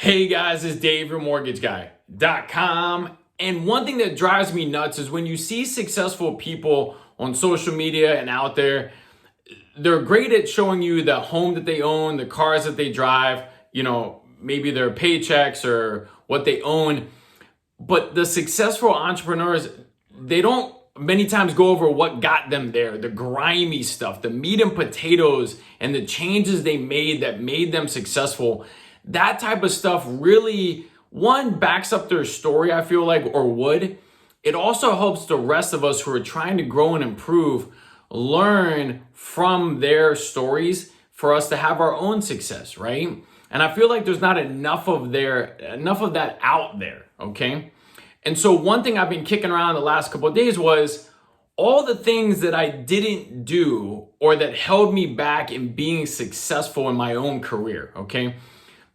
Hey guys, it's Dave, your mortgageguy.com. And one thing that drives me nuts is when you see successful people on social media and out there, they're great at showing you the home that they own, the cars that they drive, maybe their paychecks or what they own. But the successful entrepreneurs, they don't many times go over what got them there, the grimy stuff, the meat and potatoes, and the changes they made that made them successful. That type of stuff really, one, backs up their story, I feel like, or would. It also helps the rest of us who are trying to grow and improve learn from their stories for us to have our own success, right? And I feel like there's not enough of that out there, okay? And so one thing I've been kicking around the last couple of days was all the things that I didn't do or that held me back in being successful in my own career, okay?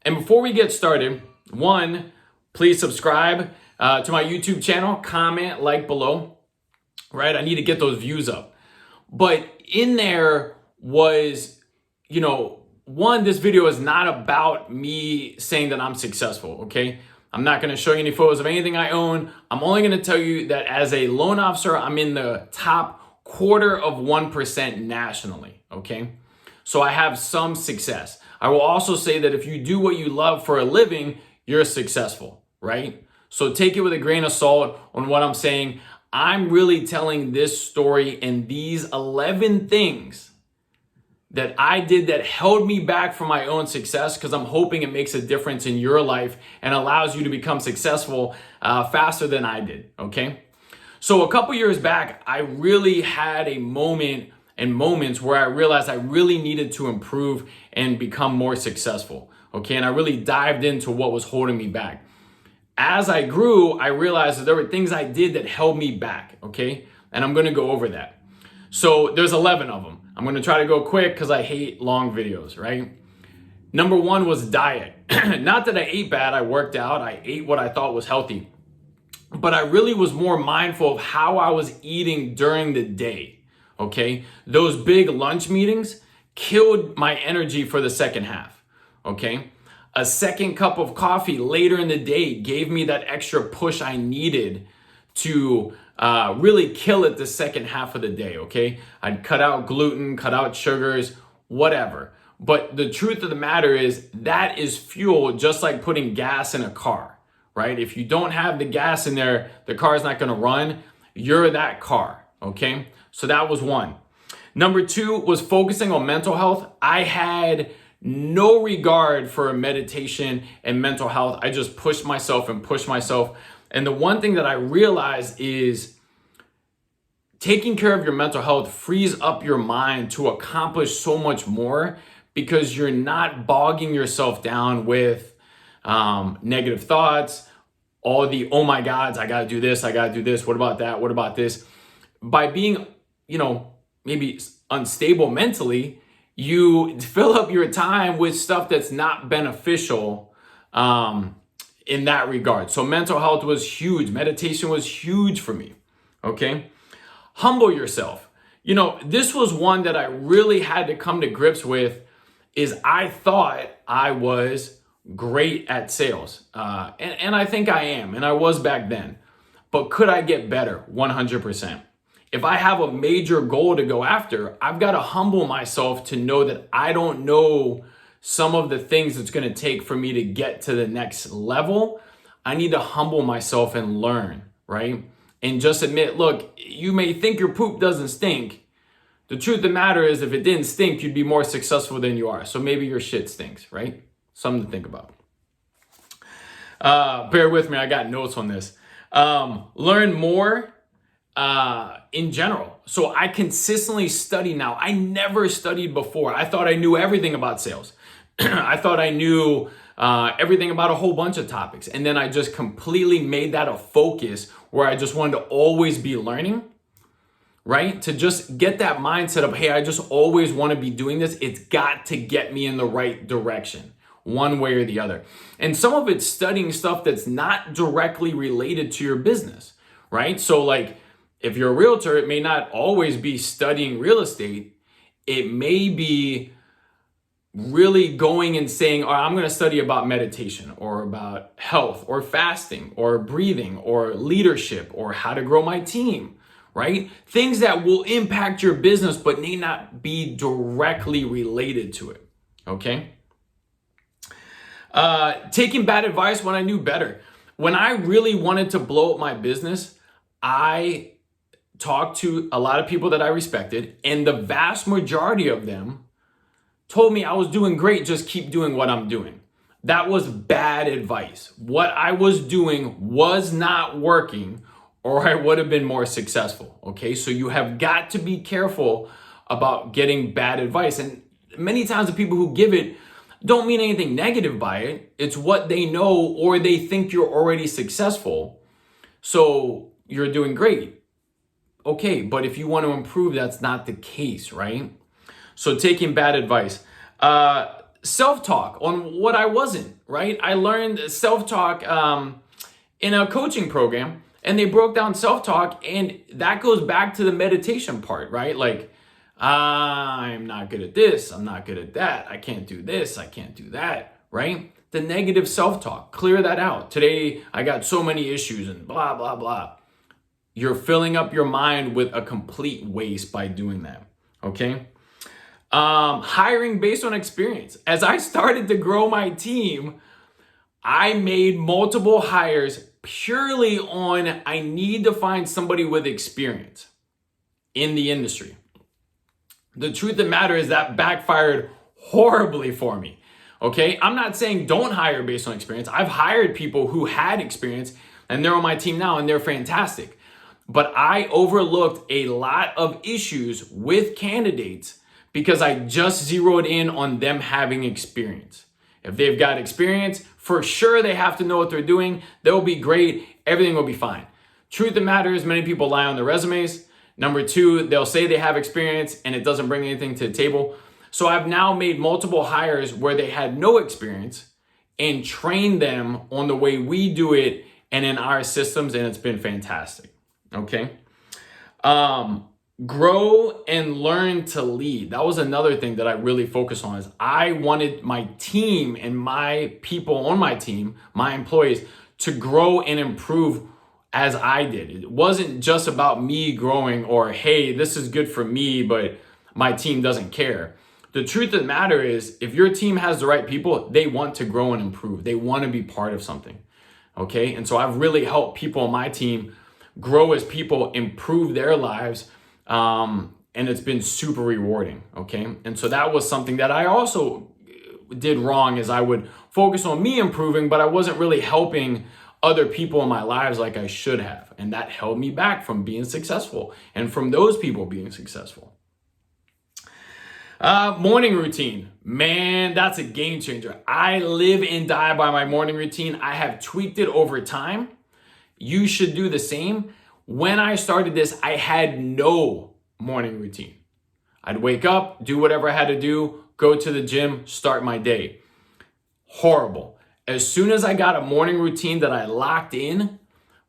And before we get started, one, please subscribe to my YouTube channel, comment, like below, right? I need to get those views up. But in there was, one, this video is not about me saying that I'm successful, okay? I'm not gonna show you any photos of anything I own. I'm only gonna tell you that as a loan officer, I'm in the top 1/4% nationally, okay? So I have some success. I will also say that if you do what you love for a living, you're successful, right? So take it with a grain of salt on what I'm saying. I'm really telling this story and these 11 things that I did that held me back from my own success, because I'm hoping it makes a difference in your life and allows you to become successful faster than I did, okay? So a couple years back, I really had a moment and moments where I realized I really needed to improve and become more successful, okay? And I really dived into what was holding me back. As I grew, I realized that there were things I did that held me back, okay? And I'm gonna go over that. So there's 11 of them. I'm gonna try to go quick because I hate long videos, right? Number one was diet. Not that I ate bad, I worked out, I ate what I thought was healthy. But I really was more mindful of how I was eating during the day, okay? Those big lunch meetings killed my energy for the second half, okay? A second cup of coffee later in the day gave me that extra push I needed to really kill it the second half of the day, okay? I'd cut out gluten, cut out sugars, whatever. But the truth of the matter is that is fuel, just like putting gas in a car, right? If you don't have the gas in there, the car is not gonna run. You're that car, okay? So that was one. Number two was focusing on mental health. I had no regard for meditation and mental health. I just pushed myself and pushed myself. And the one thing that I realized is taking care of your mental health frees up your mind to accomplish so much more, because you're not bogging yourself down with negative thoughts, all the, oh my gods, I gotta do this, what about that, what about this? By being, maybe unstable mentally, you fill up your time with stuff that's not beneficial in that regard. So mental health was huge. Meditation was huge for me, okay? Humble yourself. This was one that I really had to come to grips with, is I thought I was great at sales. And I think I am, and I was back then. But could I get better? 100%. If I have a major goal to go after, I've got to humble myself to know that I don't know some of the things it's going to take for me to get to the next level. I need to humble myself and learn, right? And just admit, look, you may think your poop doesn't stink. The truth of the matter is, if it didn't stink, you'd be more successful than you are. So maybe your shit stinks, right? Something to think about. Bear with me, I got notes on this. Learn more in general. So I consistently study now. I never studied before. I thought I knew everything about sales. I thought I knew everything about a whole bunch of topics. And then I just completely made that a focus where I just wanted to always be learning, right? To just get that mindset of, hey, I just always want to be doing this. It's got to get me in the right direction, one way or the other. And some of it's studying stuff that's not directly related to your business, right? So like, if you're a realtor, it may not always be studying real estate. It may be really going and saying, I'm going to study about meditation or about health or fasting or breathing or leadership or how to grow my team, right? Things that will impact your business but may not be directly related to it, okay? Taking bad advice when I knew better. When I really wanted to blow up my business, I talked to a lot of people that I respected, and the vast majority of them told me I was doing great, just keep doing what I'm doing. That was bad advice. What I was doing was not working, or I would have been more successful, okay? So you have got to be careful about getting bad advice. And many times the people who give it don't mean anything negative by it. It's what they know, or they think you're already successful, so you're doing great. Okay, but if you want to improve, that's not the case, right? So taking bad advice. Self-talk on what I wasn't, right? I learned self-talk in a coaching program, and they broke down self-talk, and that goes back to the meditation part, right? Like, I'm not good at this, I'm not good at that, I can't do this, I can't do that, right? The negative self-talk, clear that out. Today, I got so many issues and blah, blah, blah. You're filling up your mind with a complete waste by doing that, okay? Hiring based on experience. As I started to grow my team, I made multiple hires purely on I need to find somebody with experience in the industry. The truth of the matter is that backfired horribly for me, okay? I'm not saying don't hire based on experience. I've hired people who had experience, and they're on my team now, and they're fantastic. But I overlooked a lot of issues with candidates because I just zeroed in on them having experience. If they've got experience, for sure they have to know what they're doing. They'll be great. Everything will be fine. Truth of the matter is, many people lie on their resumes. Number two, they'll say they have experience and it doesn't bring anything to the table. So I've now made multiple hires where they had no experience and trained them on the way we do it and in our systems, and it's been fantastic. Okay. Grow and learn to lead. That was another thing that I really focused on. Is I wanted my team and my people on my team, my employees, to grow and improve as I did. It wasn't just about me growing or, hey, this is good for me, but my team doesn't care. The truth of the matter is, if your team has the right people, they want to grow and improve. They want to be part of something. Okay. And so I've really helped people on my team grow as people, improve their lives. And it's been super rewarding. Okay. And so that was something that I also did wrong, is I would focus on me improving, but I wasn't really helping other people in my lives like I should have. And that held me back from being successful and from those people being successful. Morning routine. Man, that's a game changer. I live and die by my morning routine. I have tweaked it over time. You should do the same. When I started this, I had no morning routine. I'd wake up, do whatever I had to do, go to the gym, start my day. Horrible. As soon as I got a morning routine that I locked in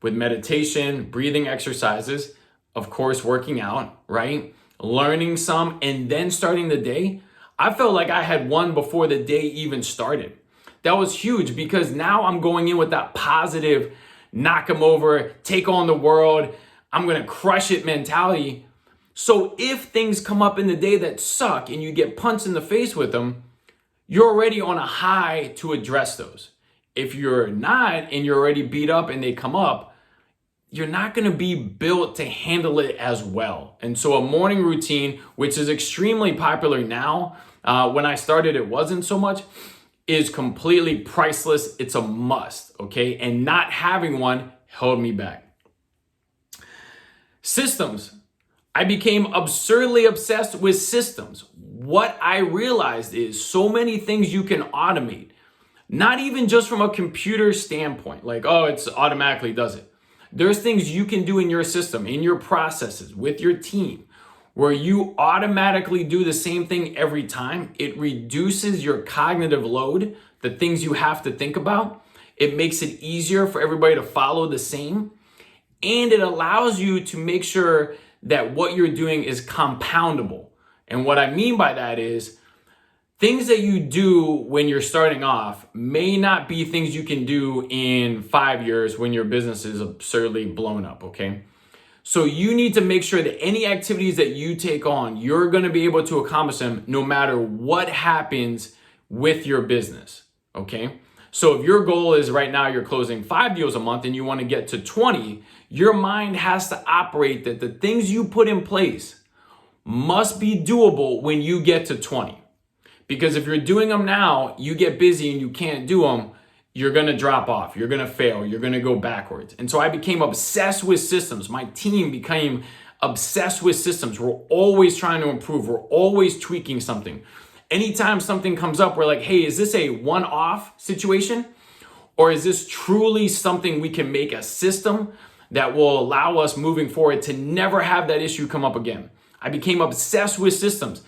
with meditation, breathing exercises, of course, working out, right? Learning some, and then starting the day, I felt like I had won before the day even started. That was huge, because now I'm going in with that positive, knock them over, take on the world, I'm going to crush it mentality. So if things come up in the day that suck and you get punched in the face with them, you're already on a high to address those. If you're not, and you're already beat up and they come up, you're not going to be built to handle it as well. And so a morning routine, which is extremely popular now, when I started it wasn't so much, is completely priceless. It's a must, okay? And not having one held me back. Systems. I became absurdly obsessed with systems. What I realized is so many things you can automate, not even just from a computer standpoint, like, oh, it's automatically does it. There's things you can do in your system, in your processes, with your team, where you automatically do the same thing every time. It reduces your cognitive load, the things you have to think about. It makes it easier for everybody to follow the same. And it allows you to make sure that what you're doing is compoundable. And what I mean by that is things that you do when you're starting off may not be things you can do in 5 years when your business is absurdly blown up, okay? So you need to make sure that any activities that you take on, you're gonna be able to accomplish them no matter what happens with your business, okay? So if your goal is right now you're closing 5 deals a month and you wanna get to 20, your mind has to operate that the things you put in place must be doable when you get to 20. Because if you're doing them now, you get busy and you can't do them, you're gonna drop off, you're gonna fail, you're gonna go backwards. And so I became obsessed with systems. My team became obsessed with systems. We're always trying to improve, we're always tweaking something. Anytime something comes up, we're like, hey, is this a one-off situation? Or is this truly something we can make a system that will allow us moving forward to never have that issue come up again? I became obsessed with systems.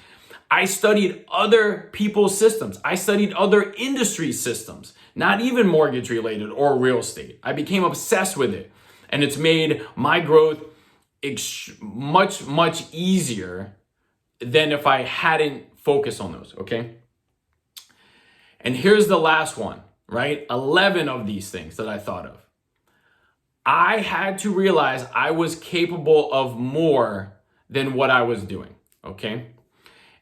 I studied other people's systems. I studied other industry systems, not even mortgage related or real estate. I became obsessed with it. And it's made my growth much easier than if I hadn't focused on those, okay? And here's the last one, right? 11 of these things that I thought of. I had to realize I was capable of more than what I was doing, okay?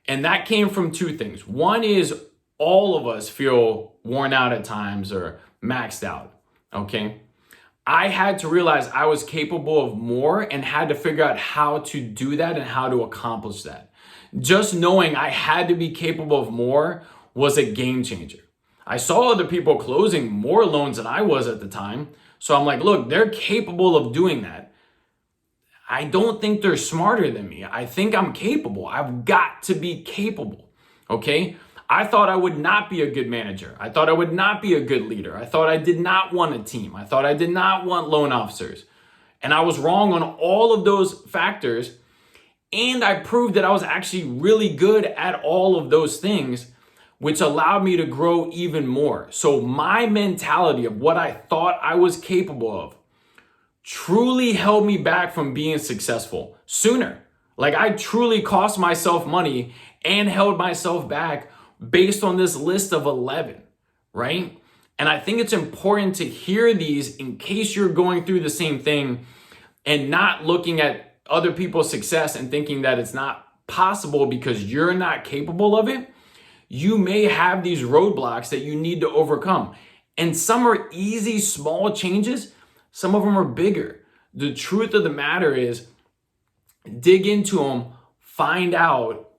And that came from two things. One is all of us feel worn out at times or maxed out, okay? I had to realize I was capable of more and had to figure out how to do that and how to accomplish that. Just knowing I had to be capable of more was a game changer. I saw other people closing more loans than I was at the time. So I'm like, look, they're capable of doing that. I don't think they're smarter than me. I think I'm capable. I've got to be capable, okay? I thought I would not be a good manager. I thought I would not be a good leader. I thought I did not want a team. I thought I did not want loan officers. And I was wrong on all of those factors. And I proved that I was actually really good at all of those things, which allowed me to grow even more. So my mentality of what I thought I was capable of truly held me back from being successful sooner. Like I truly cost myself money and held myself back based on this list of 11, right? And I think it's important to hear these in case you're going through the same thing and not looking at other people's success and thinking that it's not possible because you're not capable of it. You may have these roadblocks that you need to overcome. And some are easy, small changes. Some of them are bigger. The truth of the matter is, dig into them, find out,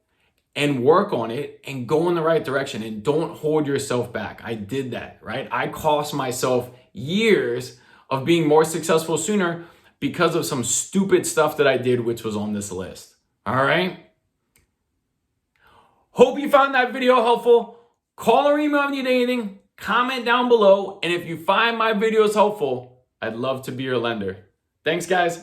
and work on it and go in the right direction and don't hold yourself back. I did that, right? I cost myself years of being more successful sooner because of some stupid stuff that I did, which was on this list. All right? Hope you found that video helpful. Call or email if you need anything. Comment down below. And if you find my videos helpful, I'd love to be your lender. Thanks, guys.